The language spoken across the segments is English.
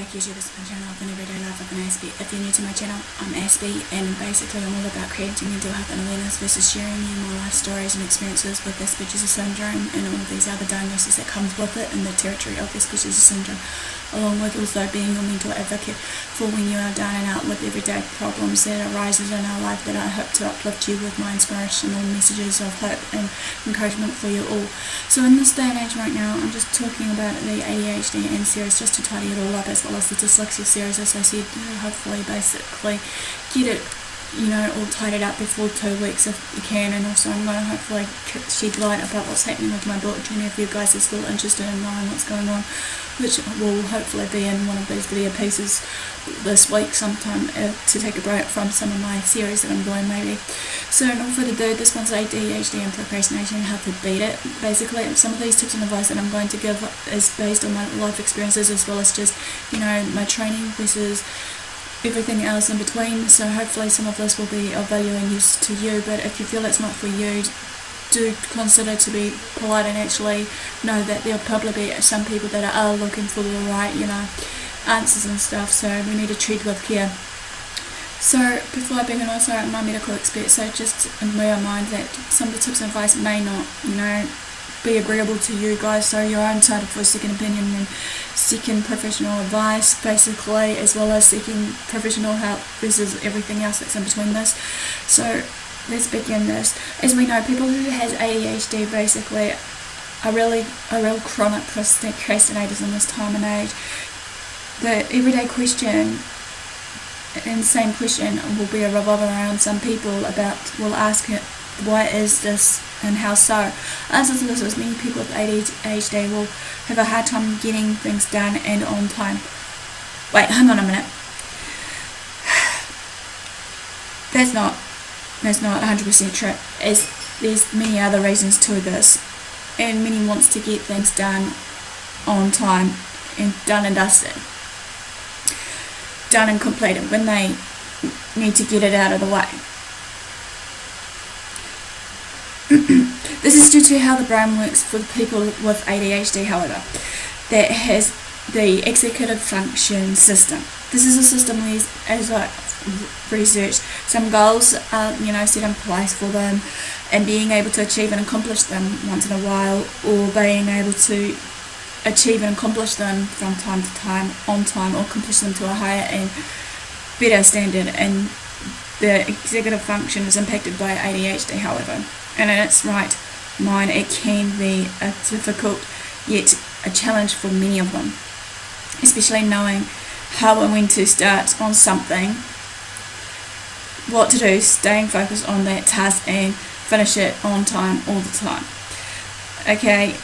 YouTubers and channel of an everyday life of an Aspie. If you're new to my channel, I'm Aspie, and basically I'm all about creating mental health and awareness versus sharing you my life stories and experiences with Asperger's syndrome and all of these other diagnoses that comes with it in the territory of Asperger's syndrome, along with also being your mental advocate for when you are down and out with everyday problems that arises in our life, that I hope to uplift you with my inspirational messages of hope and encouragement for you all. So in this day and age right now, I'm just talking about the ADHD and series just to tidy it all up, as well as the dyslexia series, as I said, hopefully basically get it all tidied up before 2 weeks if you can. And also I'm going to hopefully shed light about what's happening with my book journey if you guys are still interested in knowing what's going on, which will hopefully be in one of these video pieces this week sometime, to take a break from some of my series that I'm doing maybe. So no further ado, this one's ADHD and procrastination, how to beat it. Basically some of these tips and advice that I'm going to give is based on my life experiences, as well as just my training versus everything else in between. So hopefully some of this will be of value and use to you, but if you feel it's not for you, do consider to be polite and actually know that there'll probably be some people that are looking for the right answers and stuff, so we need to treat with care. So before I begin, also I'm not a medical expert, so just bear in mind that some of the tips and advice may not be agreeable to you guys, so you're entitled for a second opinion and seeking professional advice basically, as well as seeking professional help versus everything else that's in between this. So let's begin this. As we know, people who has ADHD basically are real chronic procrastinators in this time and age. The everyday question and same question will be a revolve around some people will ask it, why is this and how so? Answers to this is many people with ADHD will have a hard time getting things done and on time. Wait, hang on a minute. That's not 100% true, as there's many other reasons to this, and many wants to get things done on time and done and dusted, done and completed when they need to get it out of the way. This is due to how the brain works for people with ADHD, however, that has the executive function system. This is a system where, as I researched, some goals are set in place for them, and being able to achieve and accomplish them once in a while, or being able to achieve and accomplish them from time to time on time, or accomplish them to a higher and better standard. And the executive function is impacted by ADHD, however, and in its right mind it can be a difficult yet a challenge for many of them, especially knowing how and when to start on something, what to do, staying focused on that task and finish it on time all the time. Okay,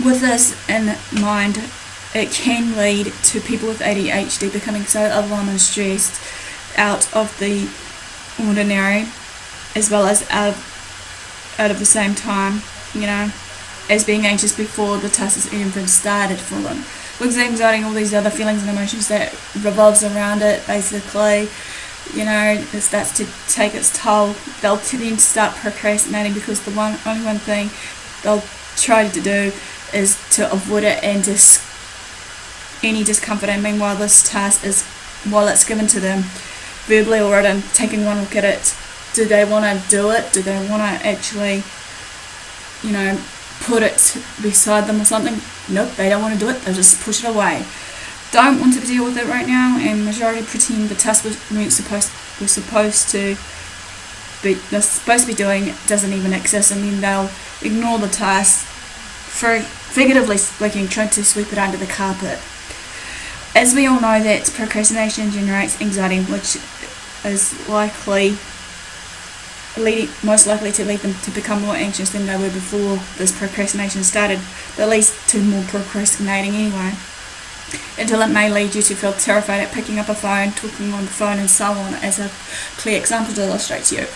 with this in mind, it can lead to people with ADHD becoming so overwhelmed and stressed out of the ordinary, as well as out of the same time, as being anxious before the task has even started for them. With anxiety and all these other feelings and emotions that revolves around it, basically, it starts to take its toll. They'll then start procrastinating because the only one thing they'll try to do is to avoid it and just any discomfort. And meanwhile, this task is, while it's given to them verbally or written, taking one look at it, do they want to do it? Do they want to actually put it beside them or something? Nope, they don't want to do it. They'll just push it away. Don't want to deal with it right now, and majority pretend the task we're supposed to be doing doesn't even exist, and then they'll ignore the task, figuratively speaking, trying to sweep it under the carpet. As we all know, that procrastination generates anxiety, which is most likely to lead them to become more anxious than they were before this procrastination started. That leads to more procrastinating anyway, until it may lead you to feel terrified at picking up a phone, talking on the phone, and so on, as a clear example to illustrate to you.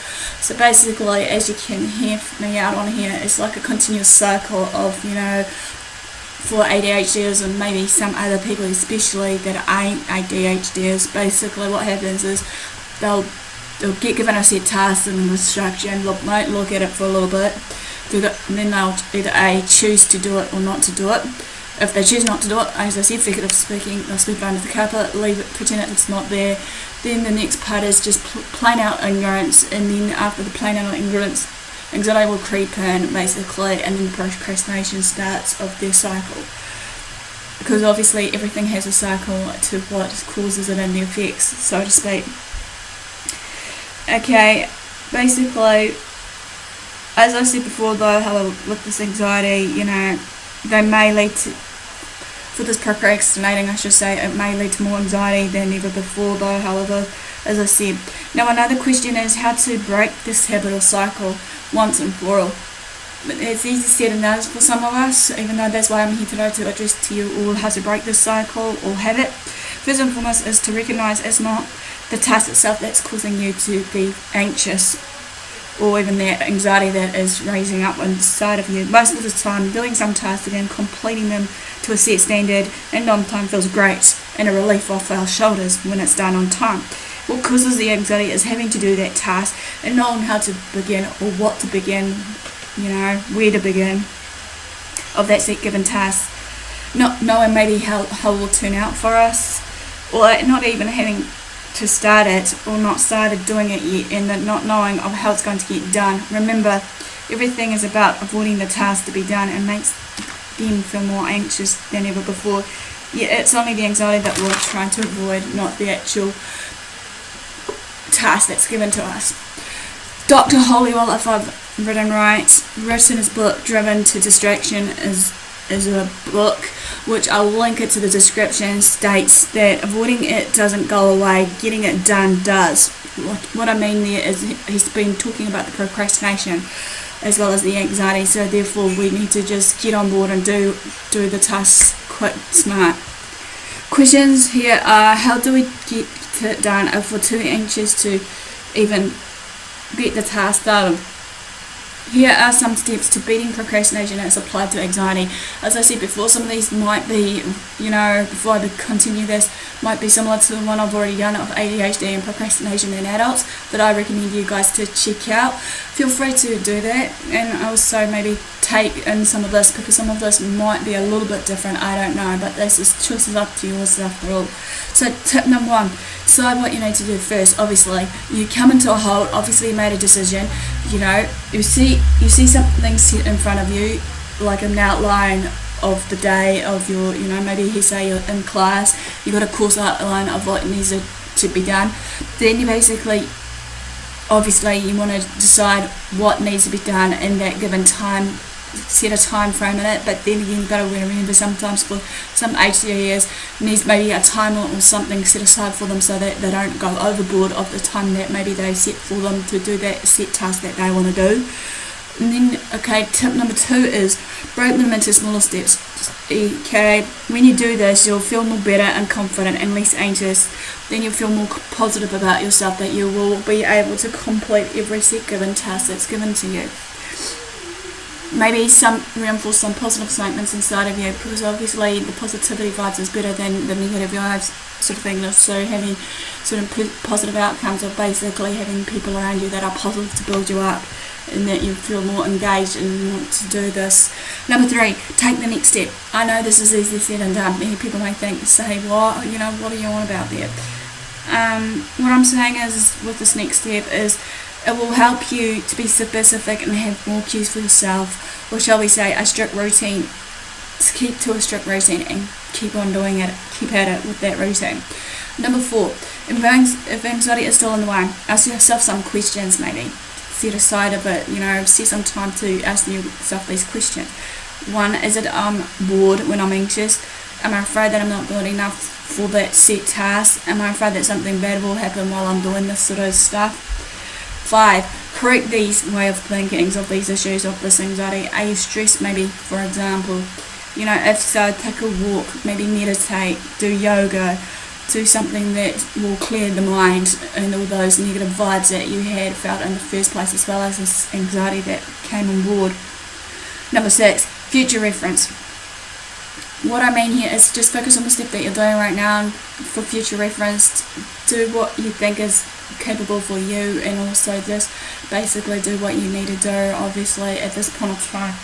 So basically, as you can hear me out on here, it's like a continuous circle of, for ADHDers and maybe some other people especially that ain't ADHDers. Basically what happens is they'll get given a set task and instruction, might look at it for a little bit, and then they'll either choose to do it or not to do it. If they choose not to do it, as I said, figurative speaking, they'll sweep it under the carpet, leave it, pretend it's not there. Then the next part is just plain out ignorance, and then after the plain out ignorance, anxiety will creep in basically, and then the procrastination starts of their cycle. Because obviously everything has a cycle to what causes it and the effects, so to speak. Okay, basically, as I said before though, how with this anxiety, they may lead to, for this procrastinating I should say, it may lead to more anxiety than ever before though, however, as I said. Now another question is how to break this habit or cycle once and for all. It's easy said and done for some of us, even though that's why I'm here today, to address to you all how to break this cycle or habit. First and foremost is to recognise it's not the task itself that's causing you to be anxious, or even that anxiety that is raising up inside of you. Most of the time, doing some tasks and completing them to a set standard and on time feels great and a relief off our shoulders when it's done on time. What causes the anxiety is having to do that task and knowing how to begin or what to begin, where to begin of that set given task. Not knowing maybe how it will turn out for us, or not even having to start it or not started doing it yet, and then not knowing of how it's going to get done. Remember, everything is about avoiding the task to be done and makes them feel more anxious than ever before. Yeah, it's only the anxiety that we're trying to avoid, not the actual task that's given to us. Dr. Hallowell, if I've written his book Driven to Distraction is a book which I'll link it to the description, states that avoiding it doesn't go away, getting it done does. What I mean there is he's been talking about the procrastination as well as the anxiety, so therefore we need to just get on board and do the tasks quite smart. Questions here are, how do we get it done if we're too anxious to even get the task done? Here are some steps to beating procrastination as applied to anxiety. As I said before, some of these might be, before I continue this, might be similar to the one I've already done of ADHD and procrastination in adults that I recommend you guys to check out. Feel free to do that, and also maybe take in some of this, because some of this might be a little bit different, I don't know, but this is choices up to yours after all. So tip number 1, decide what you need to do first. Obviously, you come into a halt, obviously you made a decision, you see something set in front of you, like an outline of the day of your, maybe he say you're in class, you got a course outline of what needs to be done. Then you basically, obviously you want to decide what needs to be done in that given time, set a time frame in it, but then again you've got to remember sometimes for some ADHDers needs maybe a timer or something set aside for them so that they don't go overboard of the time that maybe they set for them to do that set task that they want to do. And then, tip number 2 is break them into smaller steps. Okay, when you do this, you'll feel more better and confident and less anxious. Then you'll feel more positive about yourself, that you will be able to complete every set given task that's given to you. Maybe reinforce some positive statements inside of you, because obviously the positivity vibes is better than the negative vibes sort of thing. So having sort of positive outcomes of basically having people around you that are positive to build you up, and that you feel more engaged and want to do this. Number 3, take the next step. I know this is easily said and done. Many people may say, what are you on about there? What I'm saying is, with this next step, is it will help you to be specific and have more cues for yourself, or shall we say a strict routine. Keep to a strict routine and keep on doing it, keep at it with that routine. Number 4, if anxiety is still in the way, ask yourself some questions maybe. Set aside of it, set some time to ask yourself these questions. 1, is it I'm bored when I'm anxious? Am I afraid that I'm not good enough for that set task? Am I afraid that something bad will happen while I'm doing this sort of stuff? 5, correct these way of thinkings of these issues of this anxiety. Are you stressed maybe, for example? If so, take a walk, maybe meditate, do yoga, do something that will clear the mind and all those negative vibes that you had felt in the first place, as well as this anxiety that came on board. Number 6, future reference. What I mean here is just focus on the step that you're doing right now for future reference. Do what you think is capable for you, and also just basically do what you need to do, obviously, at this point of time.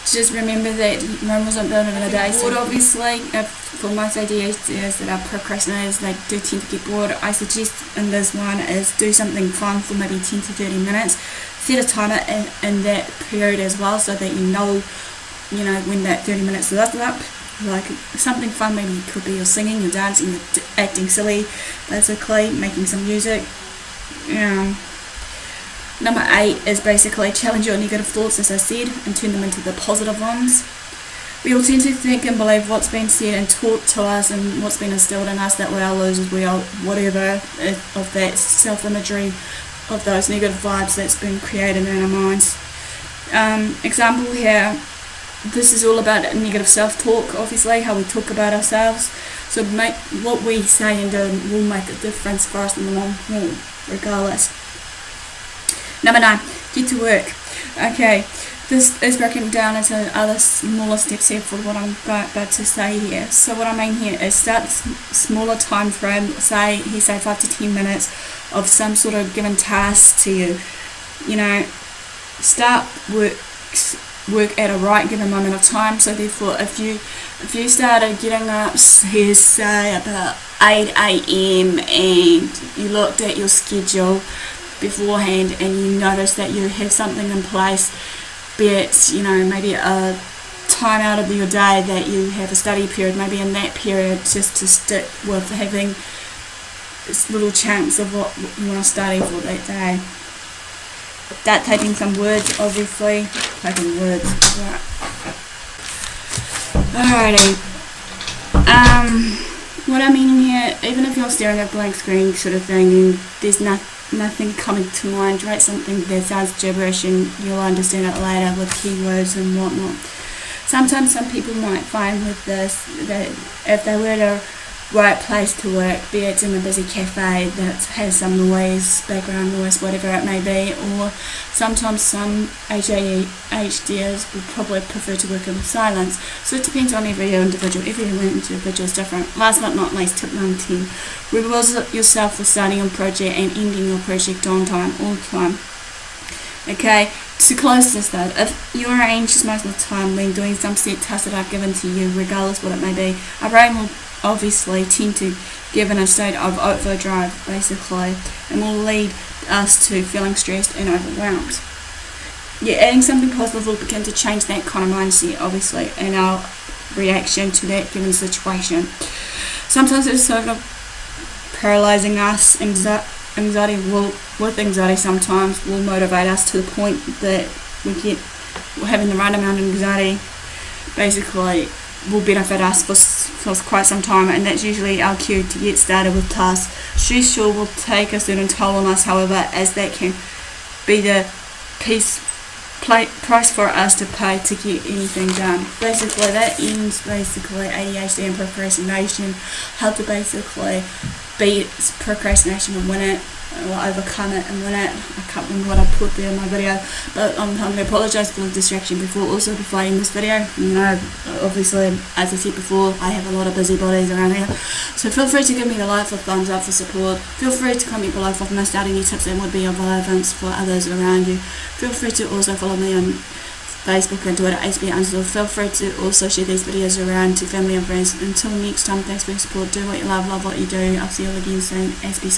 just remember that Rome wasn't built in a day. So obviously, for most ADHDers that are procrastinators, they do tend to get bored. I suggest in this one is do something fun for maybe 10 to 30 minutes. Set a timer in that period as well, so that you know when that 30 minutes is up. Like something fun, maybe it could be you're singing, you're dancing, you're acting silly, basically making some music. Number 8 is basically challenge your negative thoughts, as I said, and turn them into the positive ones. We all tend to think and believe what's been said and taught to us and what's been instilled in us, that we are losers, we are whatever, of that self-imagery, of those negative vibes that's been created in our minds. Example here, this is all about negative self-talk, obviously, how we talk about ourselves. So what we say and do will make a difference for us in the long haul, regardless. Number 9, get to work. Okay, this is broken down into other smaller steps here for what I'm about to say here. So what I mean here is start smaller time frame, say 5 to 10 minutes of some sort of given task to you. Start work at a right given moment of time. So therefore, if you started getting up, say about 8 a.m. and you looked at your schedule beforehand and you notice that you have something in place, be it maybe a time out of your day that you have a study period, maybe in that period just to stick with having little chunks of what you want to study for that day. Start typing some words, obviously. Typing words. Alrighty. What I mean here, even if you're staring at a blank screen sort of thing and there's nothing coming to mind, write something that sounds gibberish and you'll understand it later with keywords and whatnot. Sometimes some people might find with this that if they were to right place to work, be it in a busy cafe that has some noise, background noise, whatever it may be, or sometimes some ADHDers would probably prefer to work in silence. So it depends on every individual. Every individual is different. Last but not least, tip number 10. Reward yourself for starting your project and ending your project on time, all the time. Okay, to close this though, if you are anxious most of the time when doing some set tasks that are given to you, regardless what it may be, our brain will obviously tend to give in a state of overdrive, basically, and will lead us to feeling stressed and overwhelmed. Adding something positive will begin to change that kind of mindset, obviously, and our reaction to that given situation. Sometimes it's sort of paralyzing us. Anxiety sometimes will motivate us to the point that we're having the right amount of anxiety, basically will benefit us for quite some time, and that's usually our cue to get started with tasks. Stress will take a certain toll on us, however, as that can be the price for us to pay to get anything done. Basically, that ends ADHD and procrastination. How to basically beat procrastination and win it, or overcome it and win it. I can't remember what I put there in my video, but I'm going to apologise for the distraction before I end this video. Obviously, as I said before, I have a lot of busybodies around here, so feel free to give me the like or thumbs up for support. Feel free to comment below if I've missed out any tips that would be of relevance for others around you. Feel free to also follow me on Facebook and Twitter, AspieAnswersAll. Feel free to also share these videos around to family and friends. Until next time, thanks for your support. Do what you love what you do. I'll see you all again soon. Aspie.